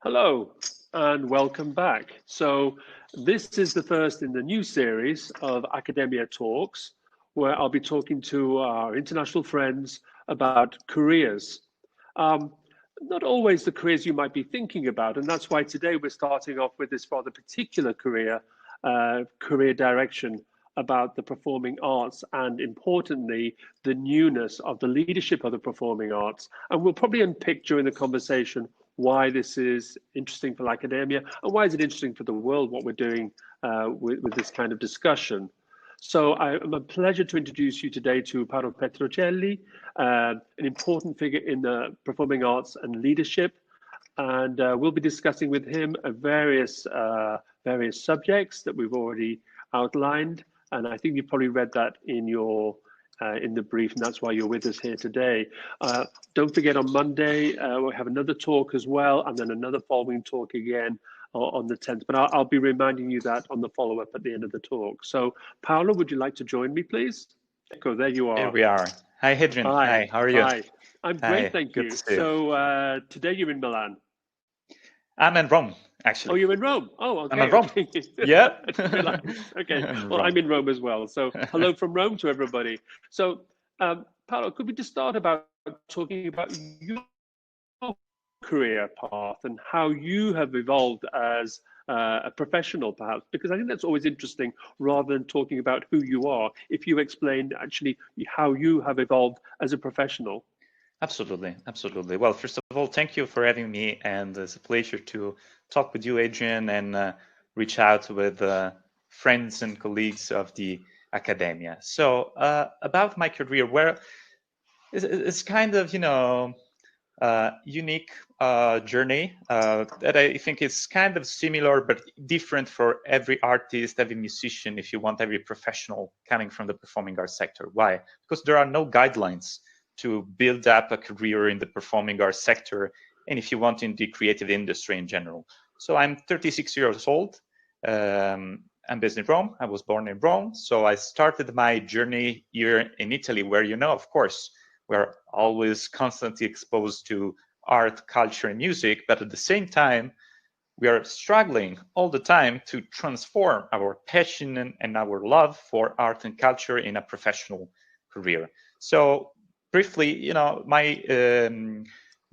Hello and welcome back. So this is the first in the new series of Academia Talks, where I'll be talking to our international friends about careers. Um, Not always the careers you might be thinking about, and that's why today we're starting off with this rather particular career direction about the performing arts and, importantly, the newness of the leadership of the performing arts. And we'll probably unpick during the conversation why this is interesting for academia and why is it interesting for the world, what we're doing with this kind of discussion. So it's a pleasure to introduce you today to Paolo Petrocelli, an important figure in the performing arts and leadership. And we'll be discussing with him various subjects that we've already outlined. And I think you probably read that in your in the brief, and that's why you're with us here today. Don't forget on Monday, we'll have another talk as well, and then another following talk again on the 10th. But I'll be reminding you that on the follow-up at the end of the talk. So, Paolo, would you like to join me, please? Go, there you are. Here we are. Hi, Hadrian. Hi, how are you? Hi, I'm great, thank you. So today you're in Milan. I'm in Rome, actually. Oh, you're in Rome? Oh, okay. I'm in Rome. Yeah. Okay. Well, I'm in Rome as well. So hello from Rome to everybody. So, Paolo, could we just start about talking about your career path and how you have evolved as a professional, perhaps? Because I think that's always interesting rather than talking about who you are, if you explain actually how you have evolved as a professional. Absolutely, absolutely. Well, first of all, thank you for having me, and it's a pleasure to talk with you, Adrian, and reach out with friends and colleagues of the academia. So about my career, where it's kind of, unique journey that I think is kind of similar but different for every artist, every musician, if you want, every professional coming from the performing arts sector. Why? Because there are no guidelines to build up a career in the performing arts sector, and if you want, in the creative industry in general. So I'm 36 years old. I'm based in Rome. I was born in Rome. So I started my journey here in Italy, where, of course, we're always constantly exposed to art, culture, and music, but at the same time, we are struggling all the time to transform our passion and our love for art and culture in a professional career. So briefly, my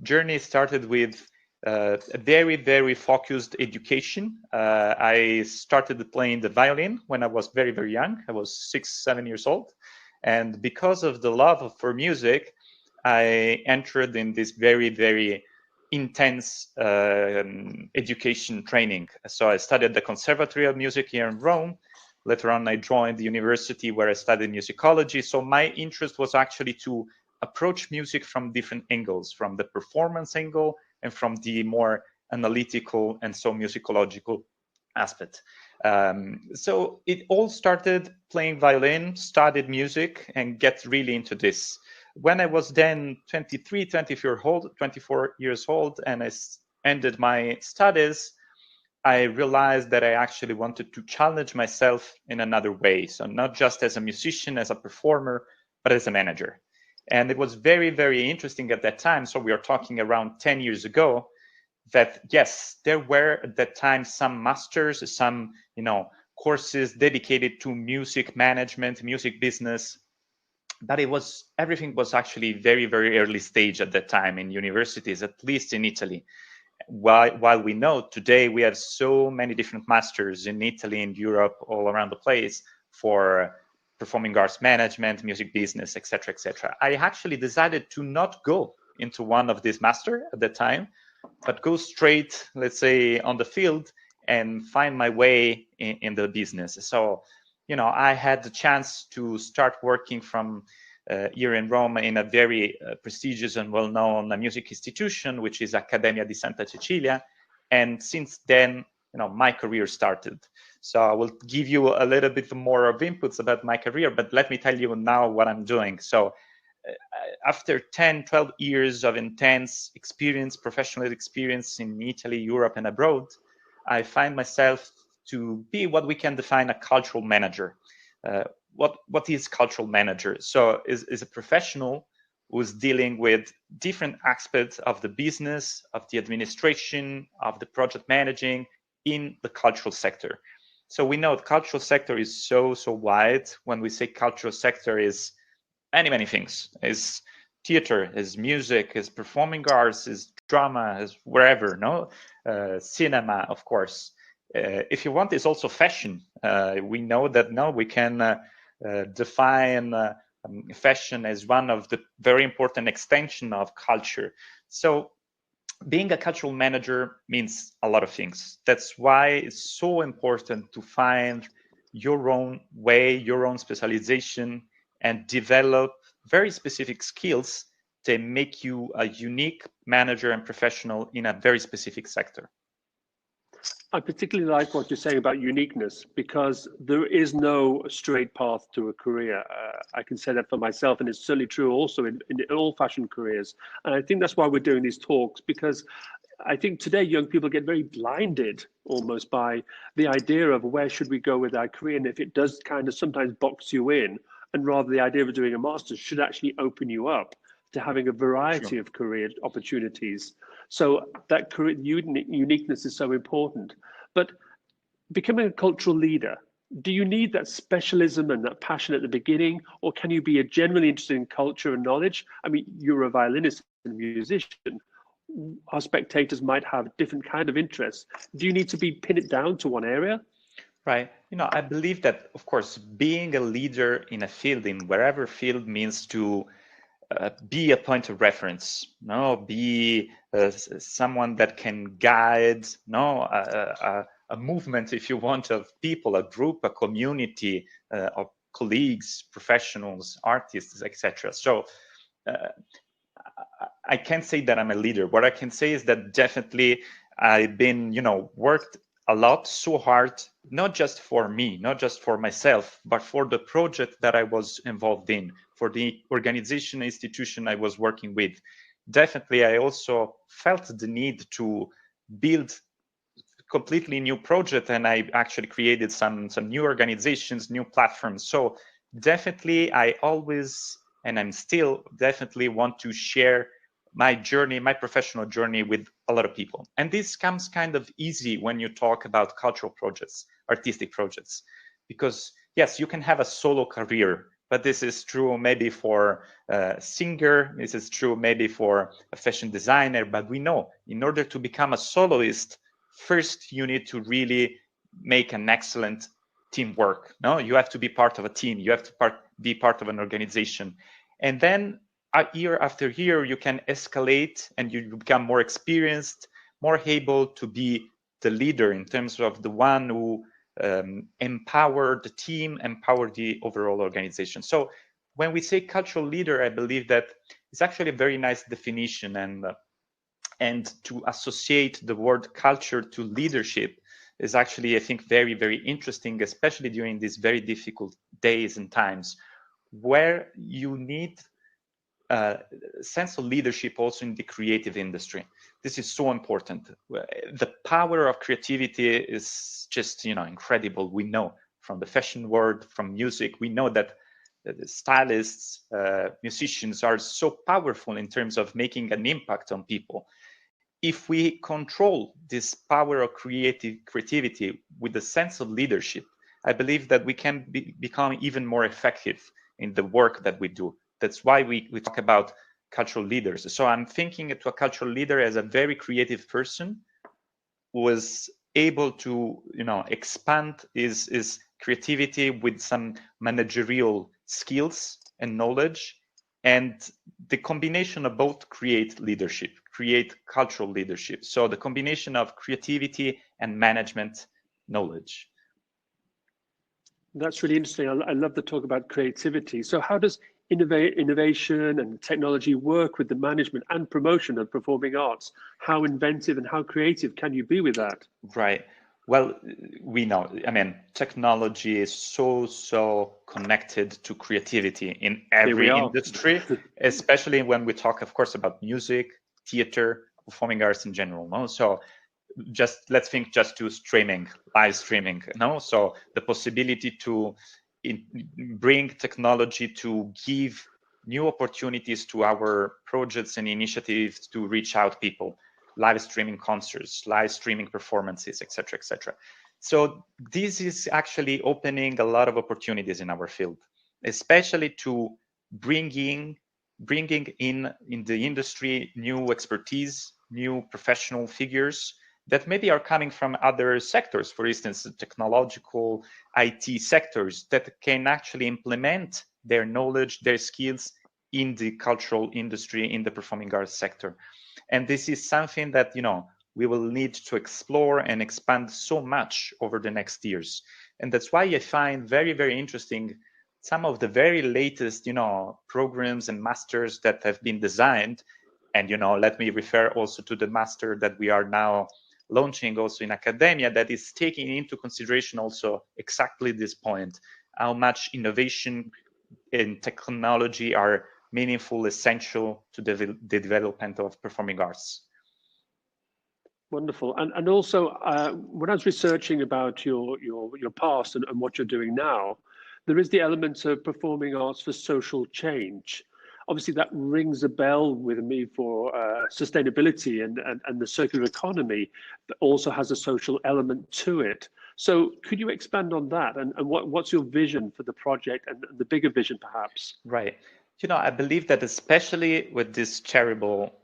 journey started with a very, very focused education. I started playing the violin when I was very, very young. I was 6, 7 years old. And because of the love for music, I entered in this very, very intense education training. So I studied the Conservatory of Music here in Rome. Later on, I joined the university where I studied musicology. So my interest was actually to approach music from different angles, from the performance angle and from the more analytical and so musicological aspect. So it all started playing violin, studied music, and get really into this. When I was then 23, 24 years old, and I ended my studies, I realized that I actually wanted to challenge myself in another way. So not just as a musician, as a performer, but as a manager. And it was very, very interesting at that time. So we are talking around 10 years ago, that yes, there were at that time some masters, some courses dedicated to music management, music business, but everything was actually very, very early stage at that time in universities, at least in Italy. While we know today we have so many different masters in Italy and Europe, all around the place, for performing arts management, music business, etc., etc. I actually decided to not go into one of these masters at that time, but go straight, let's say, on the field and find my way in the business. So, I had the chance to start working from here in Rome in a very prestigious and well-known music institution, which is Accademia di Santa Cecilia. And since then, my career started. So I will give you a little bit more of inputs about my career, but let me tell you now what I'm doing. So after 10, 12 years of intense experience, professional experience in Italy, Europe, and abroad, I find myself to be what we can define a cultural manager. What is cultural manager? So is a professional who's dealing with different aspects of the business, of the administration, of the project managing in the cultural sector. So we know the cultural sector is so wide. When we say cultural sector, is many things. Is theater, is music, is performing arts, is drama, is wherever, no? Cinema, of course. If you want, it's also fashion. We know that now we can define fashion as one of the very important extension of culture. So being a cultural manager means a lot of things. That's why it's so important to find your own way, your own specialization, and develop very specific skills that make you a unique manager and professional in a very specific sector. I particularly like what you're saying about uniqueness, because there is no straight path to a career. I can say that for myself, and it's certainly true also in all fashion careers. And I think that's why we're doing these talks, because I think today young people get very blinded almost by the idea of where should we go with our career, and if it does kind of sometimes box you in, and rather the idea of doing a master's should actually open you up to having a variety of career opportunities. So that career uniqueness is so important. But becoming a cultural leader, do you need that specialism and that passion at the beginning, or can you be generally interested in culture and knowledge? I mean, you're a violinist and musician. Our spectators might have different kind of interests. Do you need to be pinned down to one area? Right. I believe that, of course, being a leader in a field, in wherever field, means to be a point of reference, be someone that can guide, a movement, if you want, of people, a group, a community of colleagues, professionals, artists, etc. So I can't say that I'm a leader. What I can say is that definitely I've been, worked a lot, so hard, not just for me, not just for myself, but for the project that I was involved in, for the organization, institution I was working with. Definitely, I also felt the need to build completely new project, and I actually created some new organizations, new platforms. So definitely, I always, and I'm still definitely want to share my journey, my professional journey, with a lot of people. And this comes kind of easy when you talk about cultural projects, artistic projects, because yes, you can have a solo career, but this is true maybe for a singer, this is true maybe for a fashion designer, but we know in order to become a soloist, first you need to really make an excellent teamwork. No, you have to be part of a team, you have to be part of an organization, and then year after year, you can escalate and you become more experienced, more able to be the leader in terms of the one who empower the team, empower the overall organization. So when we say cultural leader, I believe that it's actually a very nice definition, and to associate the word culture to leadership is actually, I think, very, very interesting, especially during these very difficult days and times where you need sense of leadership also in the creative industry. This is so important. The power of creativity is just, incredible. We know from the fashion world, from music, we know that the stylists, musicians are so powerful in terms of making an impact on people. If we control this power of creativity with a sense of leadership, I believe that we can become even more effective in the work that we do. That's why we talk about cultural leaders. So I'm thinking to a cultural leader as a very creative person who is able to, expand his creativity with some managerial skills and knowledge. And the combination of both create cultural leadership. So the combination of creativity and management knowledge. That's really interesting. I love the talk about creativity. So how does innovation and technology work with the management and promotion of performing arts? How inventive and how creative can you be with that? Right. Well, we know, technology is so connected to creativity in every industry, especially when we talk, of course, about music, theater, performing arts in general. No? So let's think just to live streaming. No? So the possibility to bring technology to give new opportunities to our projects and initiatives to reach out people, live streaming concerts, live streaming performances, etc., etc. So this is actually opening a lot of opportunities in our field, especially to bringing in the industry new expertise, new professional figures that maybe are coming from other sectors, for instance, technological, IT sectors, that can actually implement their knowledge, their skills in the cultural industry, in the performing arts sector. And this is something that, we will need to explore and expand so much over the next years. And that's why I find very, very interesting some of the very latest, programs and masters that have been designed. And, let me refer also to the master that we are now launching also in academia, that is taking into consideration also exactly this point, how much innovation and technology are meaningful, essential to the development of performing arts. Wonderful. And also, when I was researching about your past and what you're doing now, there is the element of performing arts for social change. Obviously, that rings a bell with me for sustainability and the circular economy that also has a social element to it. So could you expand on that? And what's your vision for the project and the bigger vision, perhaps? Right. I believe that especially with this terrible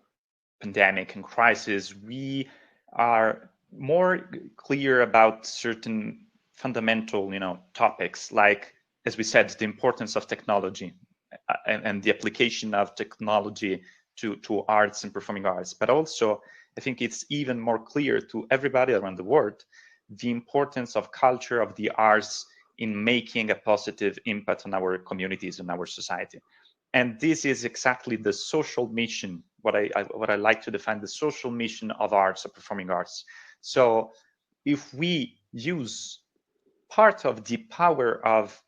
pandemic and crisis, we are more clear about certain fundamental, topics, like, as we said, the importance of technology and the application of technology to arts and performing arts. But also, I think it's even more clear to everybody around the world the importance of culture, of the arts, in making a positive impact on our communities and our society. And this is exactly the social mission, what I like to define, the social mission of arts, of performing arts. So if we use part of the power of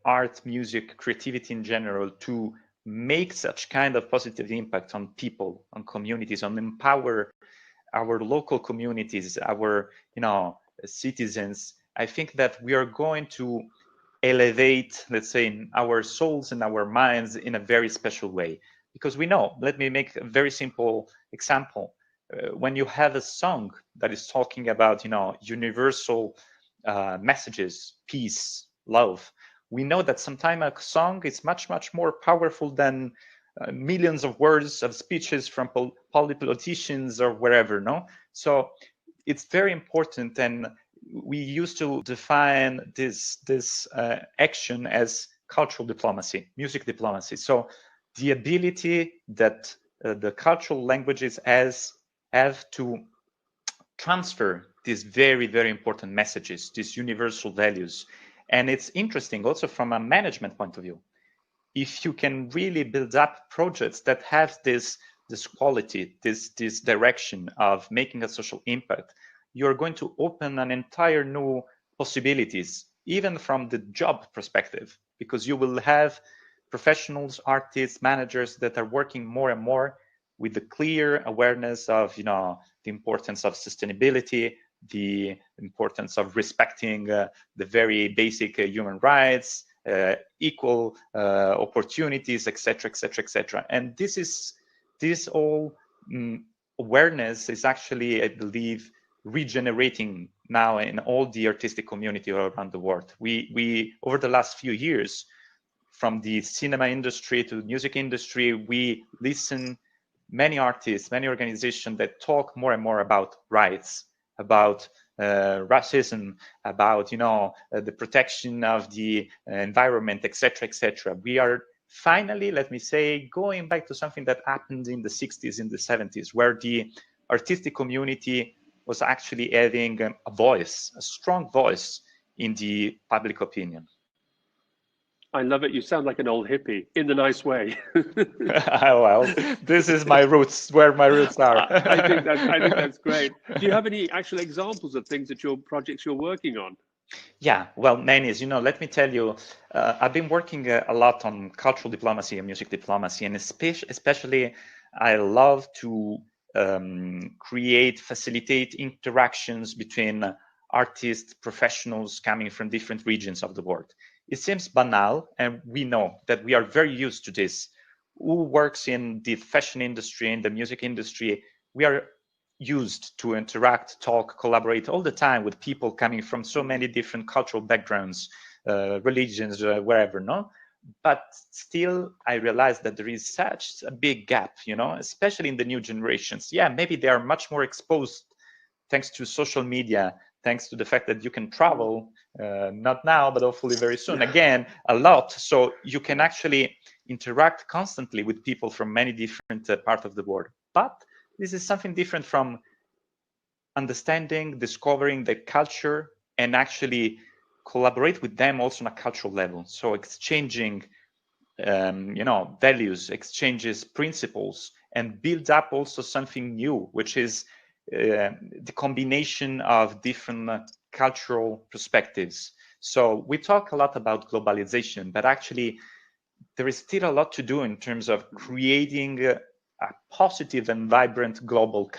art, music, creativity in general to make such kind of positive impact on people, on communities, on empower our local communities, our citizens, I think that we are going to elevate, let's say, our souls and our minds in a very special way. Because we know, let me make a very simple example. When you have a song that is talking about, universal messages, peace, love, we know that sometimes a song is much, much more powerful than millions of words of speeches from politicians or wherever, no? So it's very important, and we used to define this action as cultural diplomacy, music diplomacy. So the ability that the cultural languages have to transfer these very, very important messages, these universal values. And it's interesting also from a management point of view. If you can really build up projects that have this quality, this direction of making a social impact, you're going to open an entire new possibilities, even from the job perspective, because you will have professionals, artists, managers that are working more and more with the clear awareness of the importance of sustainability, the importance of respecting the very basic human rights, equal opportunities, etc., etc., etc. And this all awareness is actually, I believe, regenerating now in all the artistic community around the world. We over the last few years, from the cinema industry to the music industry, we listen many artists, many organizations that talk more and more about rights, about racism, about the protection of the environment, etc., etc. We are finally, let me say, going back to something that happened in the 60s, in the 70s, where the artistic community was actually having a voice, a strong voice in the public opinion. I love it. You sound like an old hippie in the nice way. Well, this is my roots, where my roots are. I think that's great. Do you have any actual examples of things that your projects you're working on? Yeah, well, many, let me tell you, I've been working a lot on cultural diplomacy and music diplomacy, and especially I love to facilitate interactions between artists, professionals coming from different regions of the world. It seems banal, and we know that we are very used to this. Who works in the fashion industry, in the music industry, we are used to interact, talk, collaborate all the time with people coming from so many different cultural backgrounds, religions, wherever, no? But still, I realized that there is such a big gap, especially in the new generations. Yeah, maybe they are much more exposed thanks to social media, thanks to the fact that you can travel, not now, but hopefully very soon, again, a lot. So you can actually interact constantly with people from many different parts of the world. But this is something different from understanding, discovering the culture, and actually collaborate with them also on a cultural level. So exchanging, values, exchanges, principles, and build up also something new, which is the combination of different cultural perspectives. So we talk a lot about globalization, but actually there is still a lot to do in terms of creating a positive and vibrant global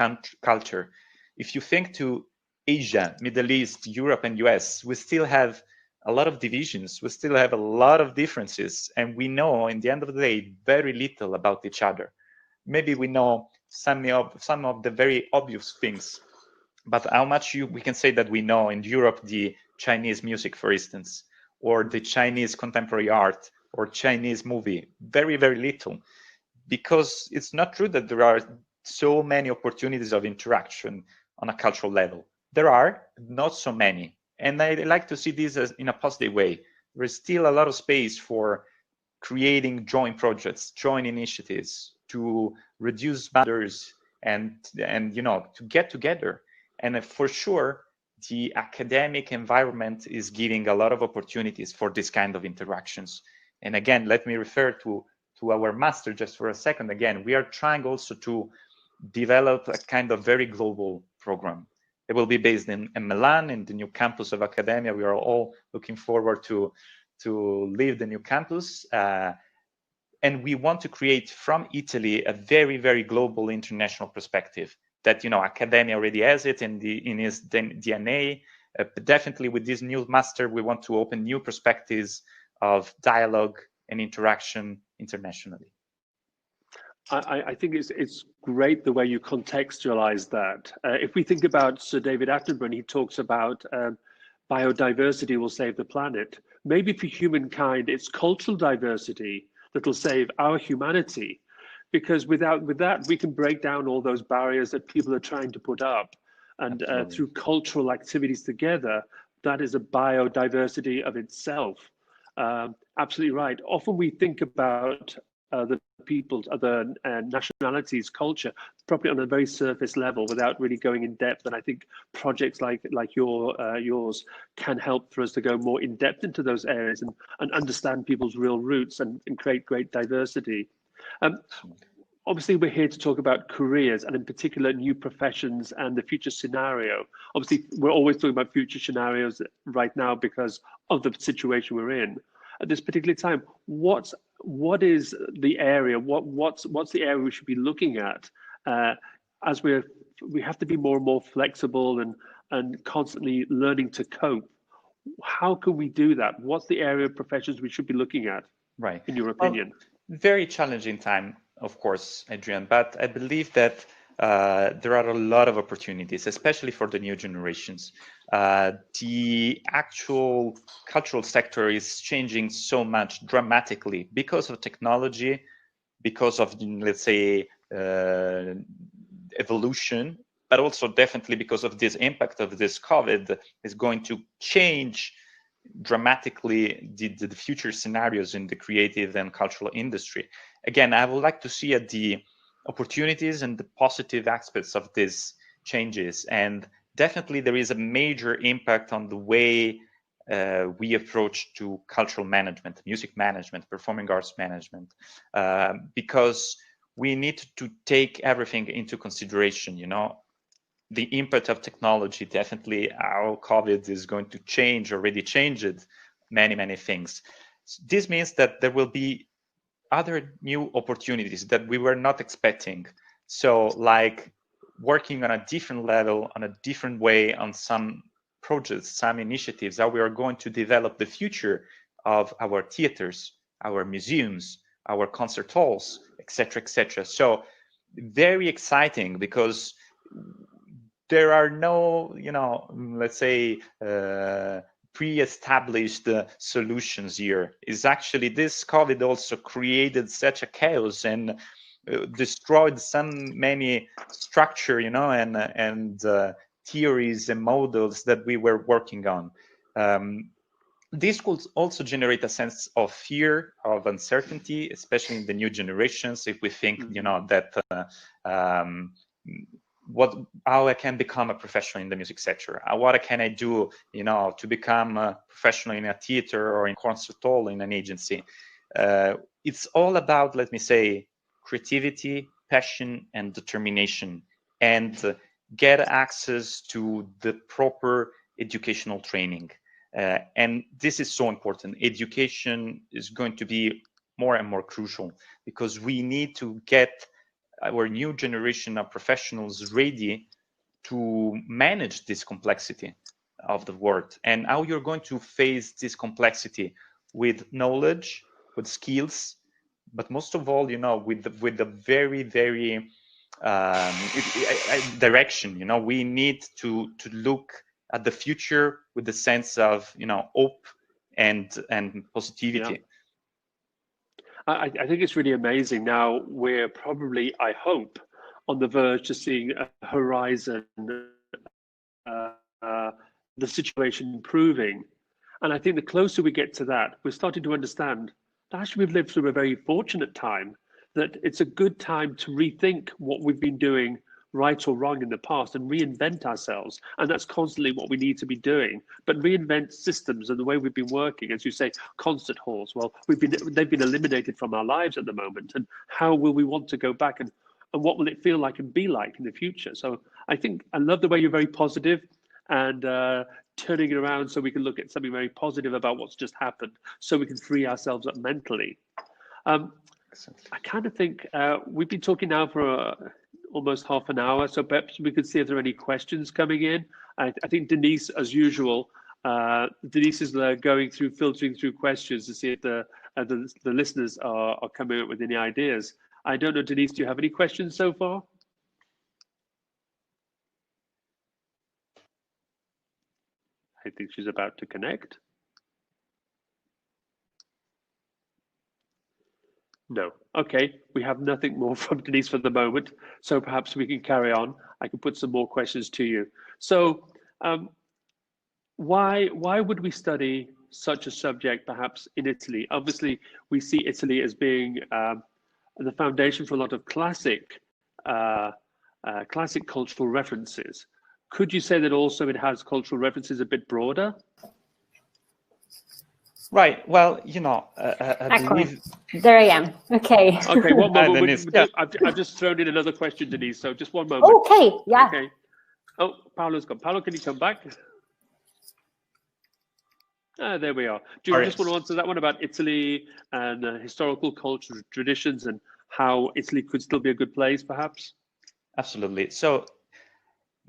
culture. If you think to Asia, Middle East, Europe, and US, we still have a lot of divisions. We still have a lot of differences. And we know, in the end of the day, very little about each other. Maybe we know some of the very obvious things, but how much we can say that we know in Europe the Chinese music, for instance, or the Chinese contemporary art, or Chinese movie? Very, very little, because it's not true that there are so many opportunities of interaction on a cultural level. There are not so many, and I like to see this as in a positive way. There is still a lot of space for creating joint projects, joint initiatives to reduce boundaries and to get together. And for sure, the academic environment is giving a lot of opportunities for this kind of interactions. And again, let me refer to our master just for a second. Again, we are trying also to develop a kind of very global program. It will be based in Milan, in the new campus of Academia. We are all looking forward to leave the new campus. And we want to create from Italy a very, very global international perspective that, Academia already has it in its DNA. But definitely with this new master, we want to open new perspectives of dialogue and interaction internationally. I think it's great the way you contextualize that. If we think about Sir David Attenborough, he talks about biodiversity will save the planet. Maybe for humankind, it's cultural diversity that will save our humanity, because with that, we can break down all those barriers that people are trying to put up. And through cultural activities together, that is a biodiversity of itself. Absolutely right. Often we think about the people's other nationalities, culture, probably on a very surface level without really going in depth. And I think projects like yours can help for us to go more in depth into those areas and understand people's real roots and create great diversity. Obviously, we're here to talk about careers and in particular new professions and the future scenario. Obviously, we're always talking about future scenarios right now because of the situation we're in. At this particular time, what is the area? What's the area we should be looking at as we have to be more and more flexible and constantly learning to cope? How can we do that? What's the area of professions we should be looking at? Right. In your opinion? Very challenging time, of course, Adrian, but I believe that there are a lot of opportunities, especially for the new generations. The actual cultural sector is changing so much dramatically because of technology, because of, let's say, evolution, but also definitely because of this impact of this COVID is going to change dramatically the future scenarios in the creative and cultural industry. Again, I would like to see at the opportunities and the positive aspects of these changes. And definitely there is a major impact on the way we approach to cultural management, music management, performing arts management, because we need to take everything into consideration, the impact of technology. Definitely how COVID is going to change, already changed many things. This means that there will be other new opportunities that we were not expecting. So like working on a different level, on a different way on some projects, some initiatives, how we are going to develop the future of our theaters, our museums, our concert halls, etc., etc. So very exciting, because there are no, let's say, pre-established solutions here. Is actually this COVID also created such a chaos and destroyed many structure, and theories and models that we were working on. This could also generate a sense of fear, of uncertainty, especially in the new generations. If we think, that how I can become a professional in the music sector, what can I do, to become a professional in a theater or in concert hall in an agency. It's all about, let me say, creativity, passion, and determination, and get access to the proper educational training. And this is so important. Education is going to be more and more crucial, because we need to get our new generation of professionals ready to manage this complexity of the world, and how you're going to face this complexity with knowledge, with skills, but most of all, with the very, very direction. We need to look at the future with the sense of hope and positivity. Yeah. I think it's really amazing. Now we're probably, I hope, on the verge of seeing a horizon, the situation improving. And I think the closer we get to that, we're starting to understand that actually we've lived through a very fortunate time, that it's a good time to rethink what we've been doing right or wrong in the past and reinvent ourselves. And that's constantly what we need to be doing, but reinvent systems and the way we've been working. As you say, concert halls, well, they've been eliminated from our lives at the moment. And how will we want to go back, and what will it feel like and be like in the future? So I think I love the way you're very positive and turning it around so we can look at something very positive about what's just happened, so we can free ourselves up mentally. I kind of think we've been talking now for almost half an hour, so perhaps we could see if there are any questions coming in. I think Denise, as usual, Denise is filtering through questions to see if the listeners are coming up with any ideas. I don't know, Denise, do you have any questions so far? I think she's about to connect. No. Okay, we have nothing more from Denise for the moment, so perhaps we can carry on. I can put some more questions to you. So why would we study such a subject perhaps in Italy? Obviously, we see Italy as being the foundation for a lot of classic cultural references. Could you say that also it has cultural references a bit broader? Right. Well, I believe... There I am. Okay. Okay, one moment. I've just thrown in another question, Denise, so just one moment. Okay, yeah. Okay. Oh, Paolo's gone. Paolo, can you come back? There we are. Do you just want to answer that one about Italy and historical cultural traditions and how Italy could still be a good place, perhaps? Absolutely. So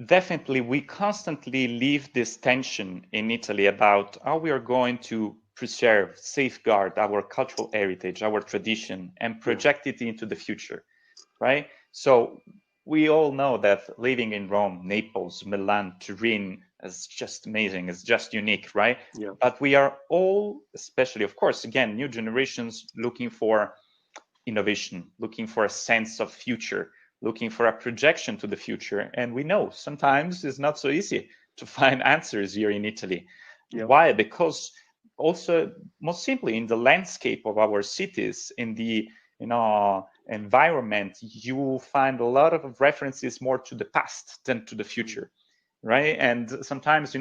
definitely, we constantly leave this tension in Italy about how we are going to preserve, safeguard our cultural heritage, our tradition, and project it into the future, right? So we all know that living in Rome, Naples, Milan, Turin is just amazing. It's just unique, right? Yeah. But we are all, especially, of course, again, new generations looking for innovation, looking for a sense of future, looking for a projection to the future. And we know sometimes it's not so easy to find answers here in Italy. Yeah. Why? Because also, most simply, in the landscape of our cities, in the environment, you find a lot of references more to the past than to the future, right? And sometimes,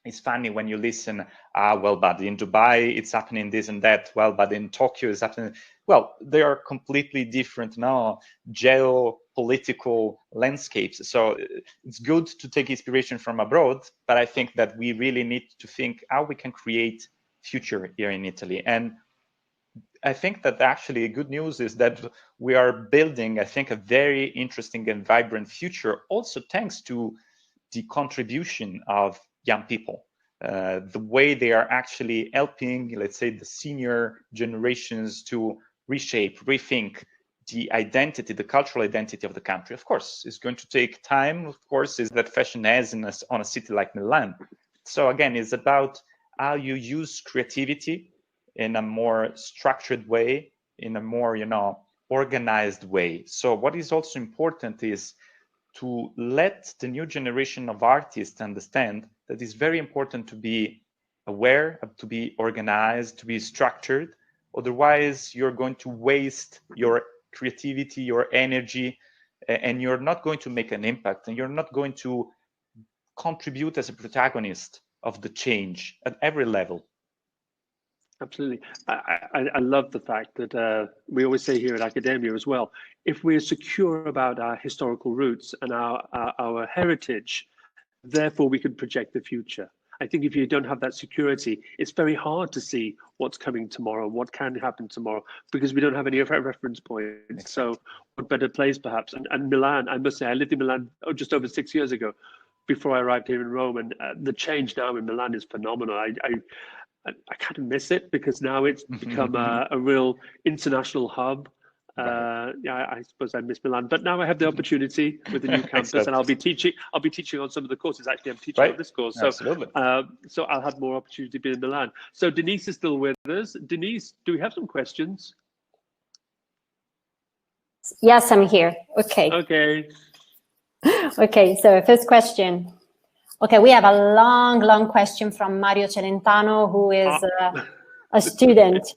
it's funny when you listen, well, but in Dubai, it's happening this and that. Well, but in Tokyo, it's happening. Well, they are completely different now, geopolitical landscapes. So it's good to take inspiration from abroad, but I think that we really need to think how we can create future here in Italy. And I think that actually good news is that we are building, I think, a very interesting and vibrant future, also thanks to the contribution of young people. the way they are actually helping, let's say, the senior generations to reshape, rethink the identity, the cultural identity of the country. Of course, it's going to take time. Of course, is that fashion has on a city like Milan. So again, it's about how you use creativity in a more structured way, in a more, organized way. So what is also important is to let the new generation of artists understand that it's very important to be aware, to be organized, to be structured. Otherwise, you're going to waste your creativity, your energy, and you're not going to make an impact, and you're not going to contribute as a protagonist of the change at every level. Absolutely. I love the fact that we always say here at Academia as well, if we're secure about our historical roots and our heritage, therefore we can project the future. I think if you don't have that security, it's very hard to see what's coming tomorrow, what can happen tomorrow, because we don't have any reference points. Exactly. So what better place perhaps? And Milan, I must say, I lived in Milan just over 6 years ago before I arrived here in Rome, and the change now in Milan is phenomenal. I kind of miss it because now it's become a real international hub. Yeah, I suppose I miss Milan, but now I have the opportunity with the new campus, and I'll be teaching on some of the courses. Actually, I'm teaching on this course, so so I'll have more opportunity to be in Milan. So Denise is still with us. Denise, do we have some questions? Yes, I'm here. Okay. Okay. Okay. So first question. Okay, we have a long question from Mario Celentano, who is a student,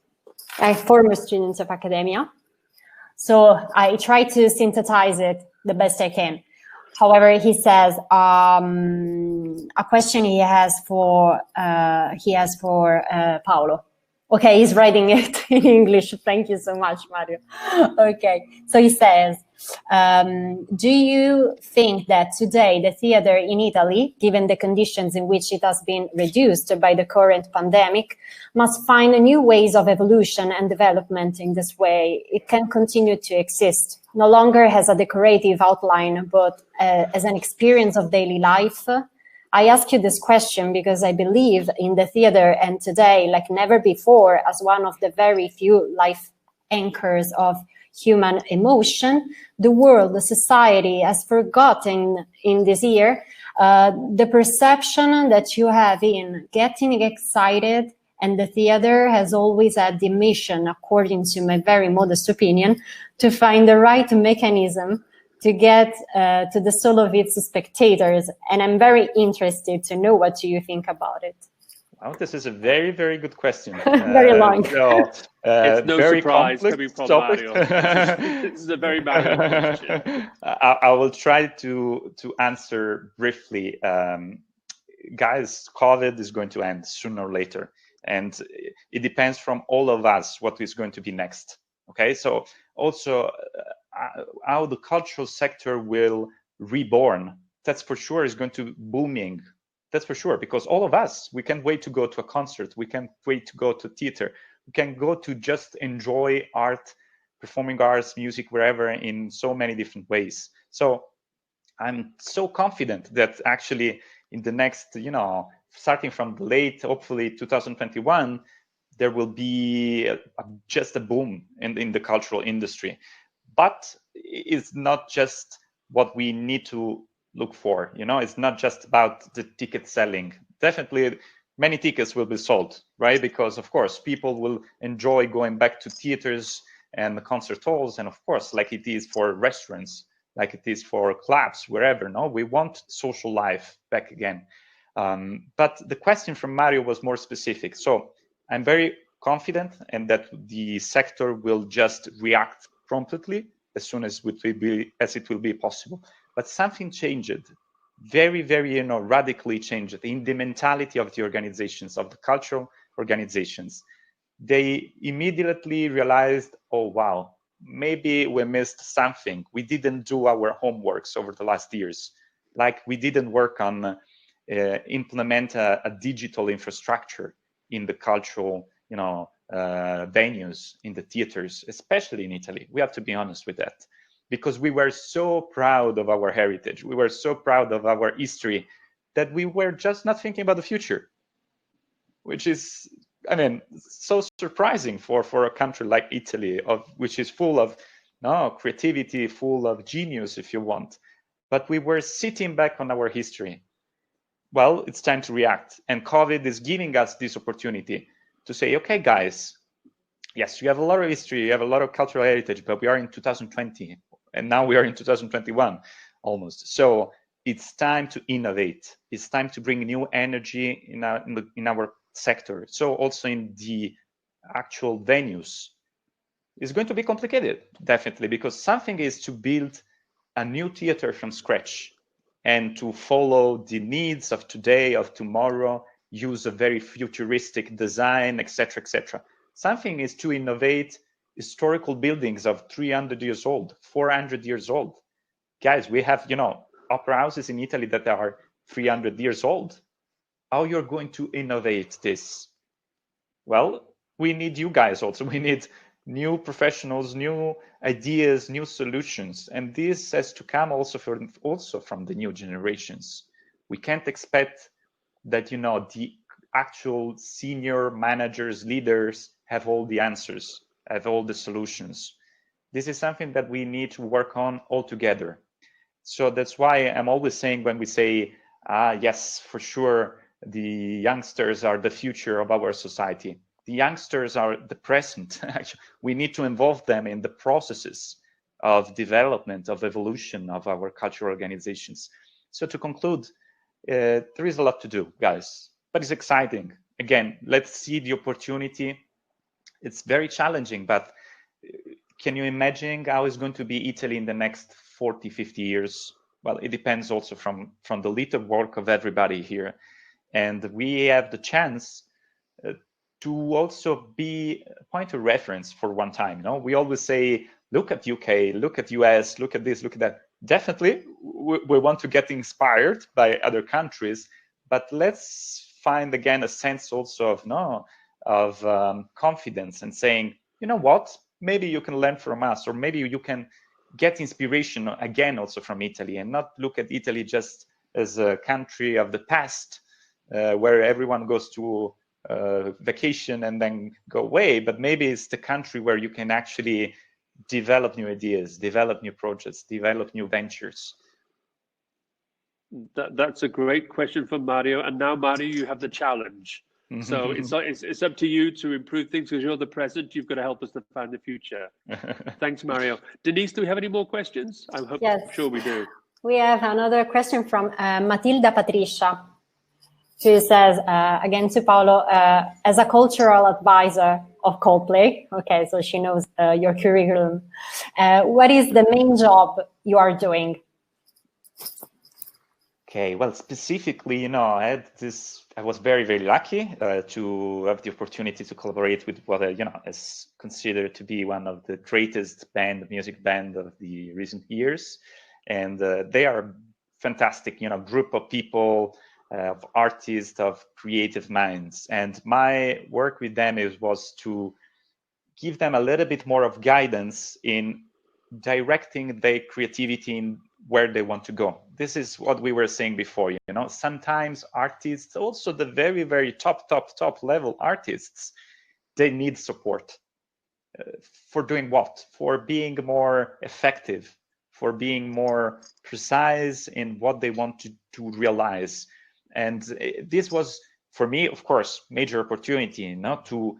a former student of Academia. So I try to synthesize it the best I can. However, he says a question he has for Paolo. Okay, he's writing it in English. Thank you so much, Mario. Okay, so he says, do you think that today the theater in Italy, given the conditions in which it has been reduced by the current pandemic, must find new ways of evolution and development in this way? It can continue to exist, no longer as a decorative outline, but as an experience of daily life? I ask you this question because I believe in the theater, and today, like never before, as one of the very few life anchors of human emotion, the world, the society has forgotten in this year the perception that you have in getting excited, and the theater has always had the mission, according to my very modest opinion, to find the right mechanism to get to the soul of its spectators. And I'm very interested to know what you think about it. Well, this is a very, very good question. Very long. It's no very surprise complex coming from topic. Mario. This is a very Mario question. I will try to answer briefly. Guys, COVID is going to end sooner or later. And it depends from all of us what is going to be next. Okay, so also how the cultural sector will reborn, that's for sure is going to booming. That's for sure, because all of us, we can't wait to go to a concert. We can't wait to go to theater. We can go to just enjoy art, performing arts, music, wherever, in so many different ways. So I'm so confident that actually in the next, starting from the late, hopefully 2021, there will be just a boom in the cultural industry. But it's not just what we need to look for. It's not just about the ticket selling. Definitely many tickets will be sold, right? Because of course people will enjoy going back to theaters and concert halls, and of course, like it is for restaurants, like it is for clubs, wherever. No, we want social life back again. But the question from Mario was more specific. So I'm very confident and that the sector will just react promptly as soon as it will be possible. But something changed, very, very, radically changed in the mentality of the organizations, of the cultural organizations. They immediately realized, oh, wow, maybe we missed something. We didn't do our homeworks over the last years. Like we didn't work on implement a digital infrastructure in the cultural, venues, in the theaters, especially in Italy. We have to be honest with that, because we were so proud of our heritage. We were so proud of our history that we were just not thinking about the future. which is, I mean, so surprising for a country like Italy, which is full of creativity, full of genius, if you want. But we were sitting back on our history. Well, it's time to react. And COVID is giving us this opportunity to say, okay, guys, yes, you have a lot of history, you have a lot of cultural heritage, but we are in 2020, and now we are in 2021 almost. So it's time to innovate. It's time to bring new energy in our sector. So also in the actual venues. It's going to be complicated, definitely, because something is to build a new theater from scratch and to follow the needs of today, of tomorrow, use a very futuristic design, etc., etc. Something is to innovate historical buildings of 300 years old, 400 years old. Guys, we have, opera houses in Italy that are 300 years old. How you're going to innovate this? Well, we need you guys also. We need new professionals, new ideas, new solutions. And this has to come also from the new generations. We can't expect that, the actual senior managers, leaders have all the answers, have all the solutions. This is something that we need to work on all together. So that's why I'm always saying, when we say, yes, for sure, the youngsters are the future of our society. The youngsters are the present. We need to involve them in the processes of development, of evolution of our cultural organizations. So to conclude, there is a lot to do, guys, but it's exciting. Again, let's see the opportunity. It's very challenging, but can you imagine how it's going to be Italy in the next 40, 50 years? Well, it depends also from the little work of everybody here. And we have the chance to also be a point of reference for one time. We always say, look at UK, look at US, look at this, look at that. Definitely, we want to get inspired by other countries, but let's find again a sense also of confidence and saying, you know what, maybe you can learn from us, or maybe you can get inspiration again also from Italy, and not look at Italy just as a country of the past where everyone goes to vacation and then go away, but maybe it's the country where you can actually develop new ideas, develop new projects, develop new ventures. That's a great question from Mario. And now, Mario, you have the challenge. So it's up to you to improve things, because you're the present. You've got to help us to find the future. Thanks, Mario. Denise, do we have any more questions? I'm sure we do. We have another question from Matilda Patricia. She says, again to Paolo, as a cultural advisor of Coldplay, okay, so she knows your curriculum, what is the main job you are doing? Okay, well, specifically, I was very, very lucky to have the opportunity to collaborate with what is considered to be one of the greatest music band of the recent years. And they are fantastic, group of people, of artists, of creative minds. And my work with them was to give them a little bit more of guidance in directing their creativity in where they want to go. This is what we were saying before, sometimes artists, also the very, very top level artists, they need support. For doing what? For being more effective, for being more precise in what they want to realize. And this was, for me, of course, major opportunity, to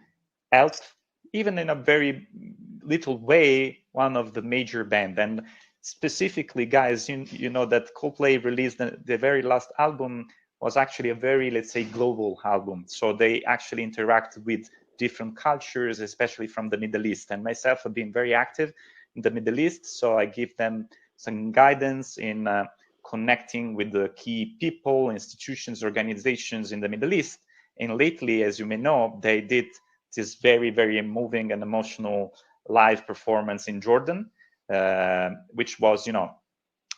help, even in a very little way, one of the major band. And specifically, guys, you know that Coldplay released the very last album was actually a very, let's say, global album. So they actually interact with different cultures, especially from the Middle East. And myself have been very active in the Middle East, so I give them some guidance in connecting with the key people, institutions, organizations in the Middle East. And lately, as you may know, they did this very, very moving and emotional live performance in Jordan, which was,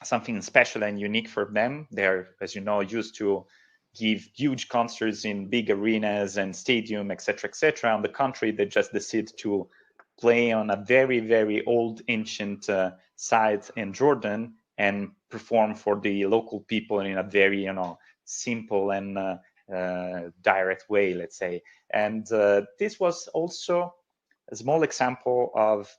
something special and unique for them. They're, as you know, used to give huge concerts in big arenas and stadium, etc., etc. On the contrary, they just decided to play on a very, very old, ancient site in Jordan and perform for the local people in a very, simple and direct way, let's say. And this was also a small example of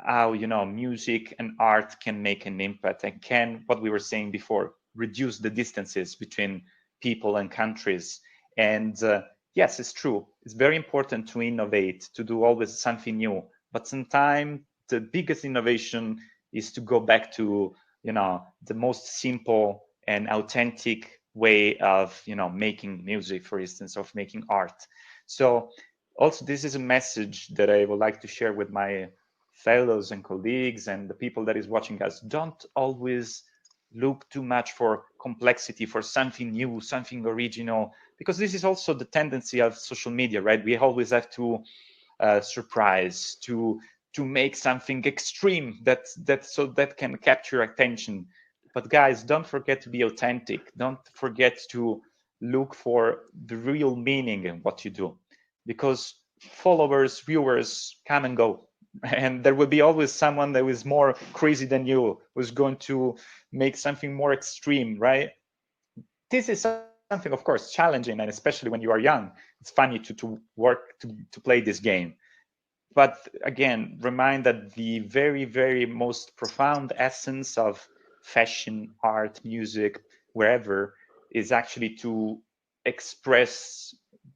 how, you know, music and art can make an impact and can, what we were saying before, reduce the distances between people and countries. And yes, it's true. It's very important to innovate, to do always something new. But sometimes the biggest innovation is to go back to, you know, the most simple and authentic way of, you know, making music, for instance, of making art. So also, this is a message that I would like to share with my fellows and colleagues and the people that is watching us. Don't always look too much for complexity, for something new, something original, because this is also the tendency of social media, right? We always have to surprise, to make something extreme that can capture attention. But guys, don't forget to be authentic. Don't forget to look for the real meaning in what you do, because followers, viewers come and go. And there will be always someone that is more crazy than you, who's going to make something more extreme, right? This is something, of course, challenging, and especially when you are young, it's funny to work to play this game. But again, remind that the very, very most profound essence of fashion, art, music, wherever, is actually to express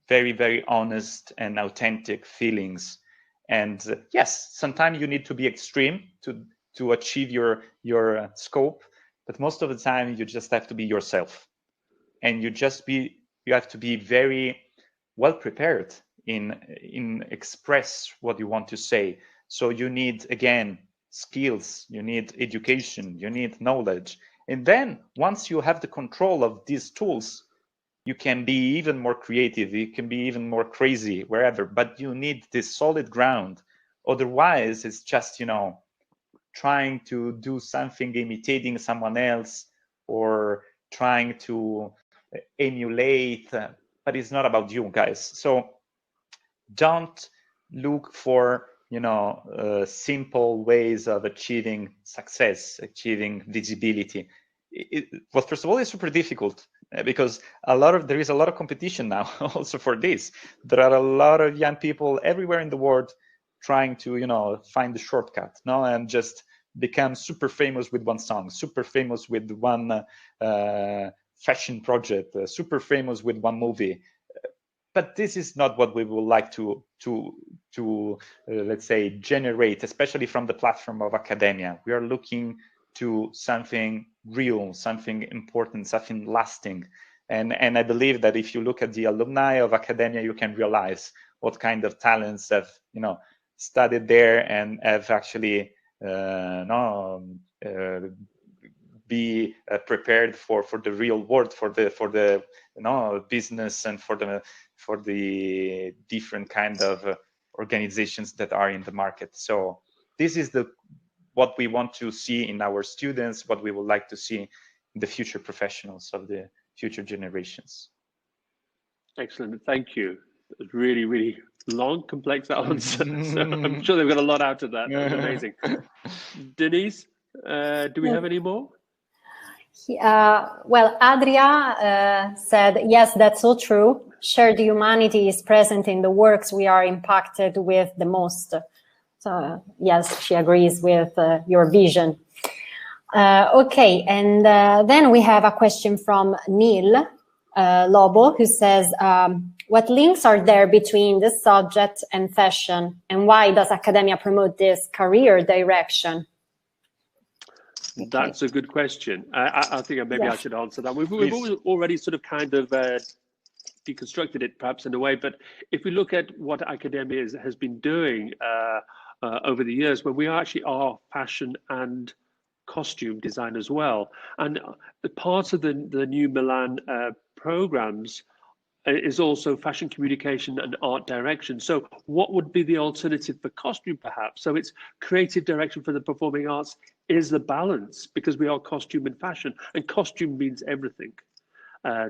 very, very honest and authentic feelings. And yes, sometimes you need to be extreme to achieve your scope, but most of the time you just have to be yourself, and you have to be very well prepared in express what you want to say. So you need, again, skills, you need education, you need knowledge. And then once you have the control of these tools, you can be even more creative, you can be even more crazy wherever, but you need this solid ground. Otherwise, it's just, you know, trying to do something, imitating someone else, or trying to emulate, but it's not about you, guys. So don't look for, you know, simple ways of achieving success, achieving visibility. Well, first of all, it's super difficult because there is a lot of competition now also for this. There are a lot of young people everywhere in the world trying to, you know, find the shortcut, no, and just become super famous with one song, super famous with one fashion project, super famous with one movie. But this is not what we would like to let's say, generate, especially from the platform of academia. We are looking to something real, something important, something lasting. And I believe that if you look at the alumni of academia, you can realize what kind of talents have, you know, studied there and have actually be prepared for the real world, for the you know, business, and for the different kind of organizations that are in the market. So this is what we want to see in our students, what we would like to see in the future professionals of the future generations. Excellent, thank you. Really, really long, complex answer. So I'm sure they've got a lot out of that. That's amazing. Denise, do we have any more? Well, Adria said, yes, that's so true. Shared humanity is present in the works we are impacted with the most. So, yes, she agrees with your vision. Okay, and then we have a question from Neil Lobo, who says, what links are there between this subject and fashion, and why does academia promote this career direction? Okay. That's a good question. I think maybe I should answer that. We've already sort of kind of deconstructed it perhaps in a way, but if we look at what academia has been doing over the years, when we actually are fashion and costume design as well, and part of the new Milan programs is also fashion communication and art direction. So what would be the alternative for costume perhaps? So it's creative direction for the performing arts is the balance, because we are costume and fashion, and costume means everything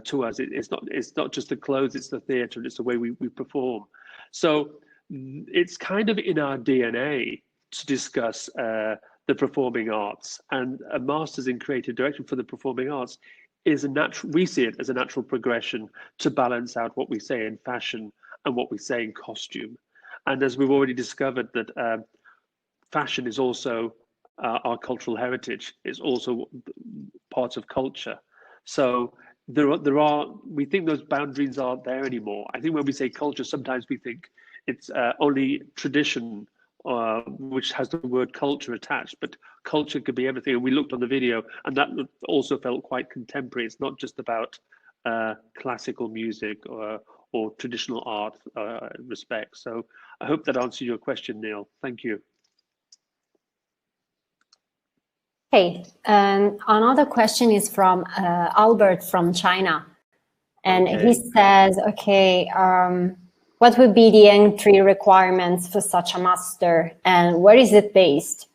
to us. It's not just the clothes, it's the theatre, and it's the way we perform. So it's kind of in our DNA to discuss the performing arts, and a master's in creative direction for the performing arts is a natural, we see it as a natural progression to balance out what we say in fashion and what we say in costume. And as we've already discovered that fashion is also our cultural heritage, it's also part of culture. So we think those boundaries aren't there anymore. I think when we say culture, sometimes we think it's only tradition, which has the word culture attached, but culture could be everything. And we looked on the video, and that also felt quite contemporary. It's not just about classical music or traditional art respect. So I hope that answered your question, Neil. Thank you. Okay, another question is from Albert from China. And he says, okay, what would be the entry requirements for such a master and where is it based?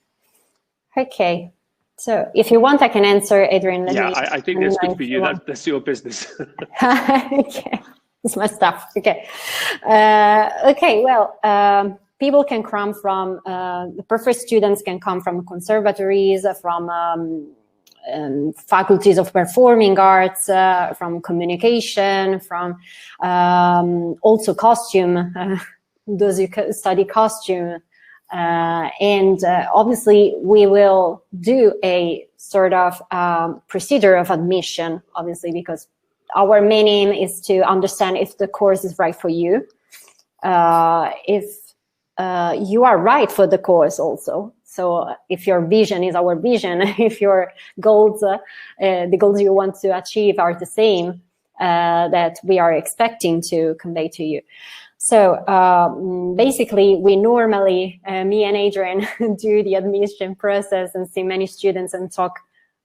Okay, so if you want, I can answer, Adrian. I think that's good for you. That's your business. Okay, it's my stuff. Okay, okay. Well, people can come from the perfect students can come from conservatories, from faculties of performing arts, from communication, from also costume. Those who study costume. And obviously we will do a sort of procedure of admission, obviously, because our main aim is to understand if the course is right for you, if you are right for the course also. So if your vision is our vision, if your goals, the goals you want to achieve are the same that we are expecting to convey to you. So basically, we normally, me and Adrian, do the admission process and see many students and talk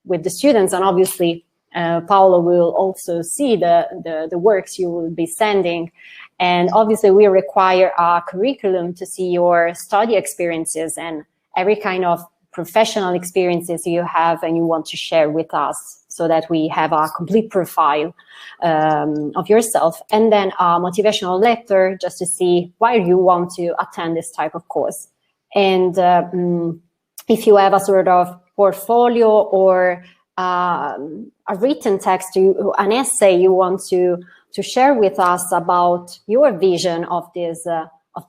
with the students. And obviously, Paolo will also see the works you will be sending. And obviously, we require a curriculum to see your study experiences and every kind of professional experiences you have and you want to share with us, so that we have a complete profile of yourself, and then a motivational letter just to see why you want to attend this type of course. And if you have a sort of portfolio or a written text, an essay you want to share with us about your vision of this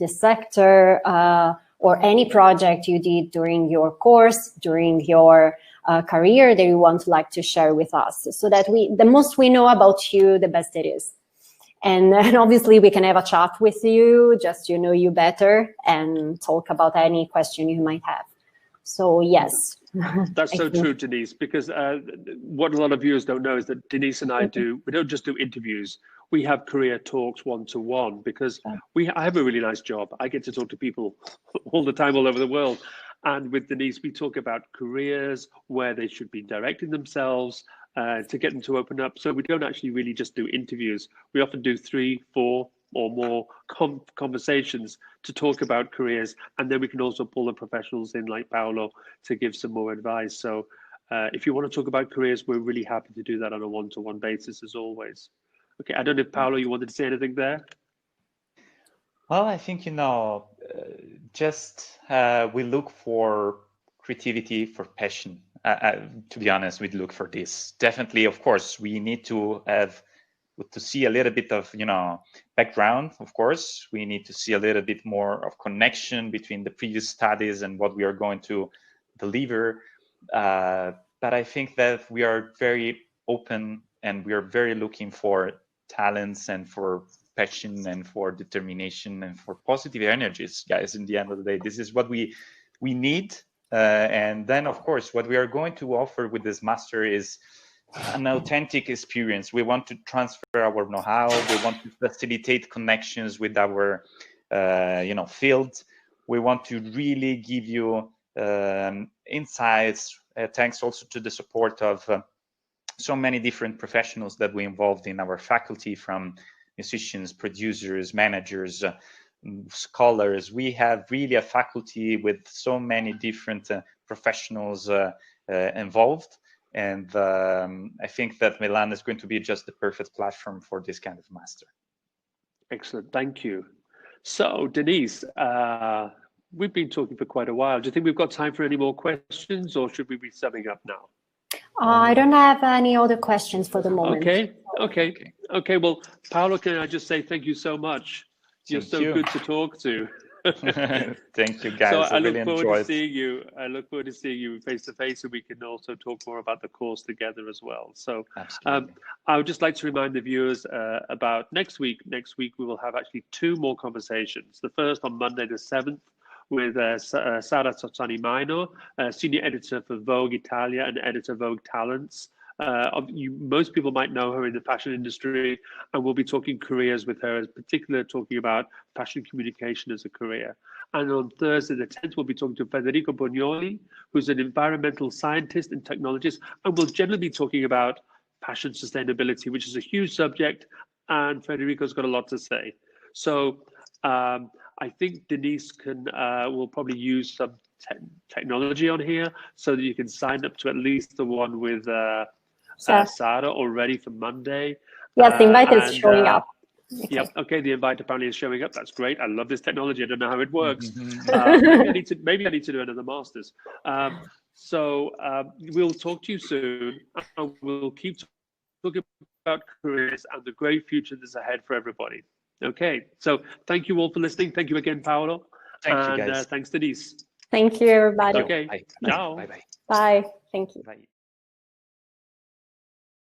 sector, or any project you did during your course, during your career that you want to share with us, so that the most we know about you, the best it is. And obviously we can have a chat with you, just to know you better and talk about any question you might have. So yes. That's so true, Denise, because what a lot of viewers don't know is that Denise and I we don't just do interviews. We have career talks one-to-one, because I have a really nice job. I get to talk to people all the time, all over the world. And with Denise, we talk about careers, where they should be directing themselves, to get them to open up. So we don't actually really just do interviews. We often do 3, 4 or more conversations to talk about careers. And then we can also pull the professionals in, like Paolo, to give some more advice. So if you want to talk about careers, we're really happy to do that on a one-to-one basis, as always. Okay, I don't know if Paolo, you wanted to say anything there? Well, I think, just we look for creativity, for passion. To be honest, we look for this. Definitely, of course, we need to see a little bit of, background. Of course, we need to see a little bit more of connection between the previous studies and what we are going to deliver. But I think that we are very open and we are very looking for talents and for passion and for determination and for positive energies, guys. In the end of the day, this is what we need. And then, of course, what we are going to offer with this master is an authentic experience. We want to transfer our know-how. We want to facilitate connections with our, field. We want to really give you insights, thanks also to the support of so many different professionals that we involved in our faculty, from musicians, producers, managers, scholars. We have really a faculty with so many different professionals involved. And I think that Milan is going to be just the perfect platform for this kind of master. Excellent, thank you. So Denise, we've been talking for quite a while. Do you think we've got time for any more questions, or should we be summing up now? I don't have any other questions for the moment. Okay. Well, Paolo, can I just say thank you so much? You're so good to talk to. Thank you, guys. So I really look forward to enjoyed seeing you. I look forward to seeing you face to face, and we can also talk more about the course together as well. So I would just like to remind the viewers about next week. Next week we will have actually 2 more conversations. The first on Monday the 7th with Sara Tozzani-Minor, senior editor for Vogue Italia and editor Vogue Talents. Most people might know her in the fashion industry, and we'll be talking careers with her, in particular talking about fashion communication as a career. And on Thursday the 10th, we'll be talking to Federico Bognoli, who's an environmental scientist and technologist, and we'll generally be talking about fashion sustainability, which is a huge subject, and Federico's got a lot to say. So I think Denise will probably use some technology on here so that you can sign up to at least the one with Sara already for Monday. Yes, the invite is showing up. Okay. Yep. Okay. The invite apparently is showing up. That's great. I love this technology. I don't know how it works. Maybe I need to do another master's. So we'll talk to you soon. And we'll keep talking about careers and the great future that's ahead for everybody. Okay. So thank you all for listening. Thank you again, Paolo. Thank you, guys. Thanks, Denise. Thank you, everybody. Okay. Bye. Ciao. Bye. Bye. Thank you. Bye.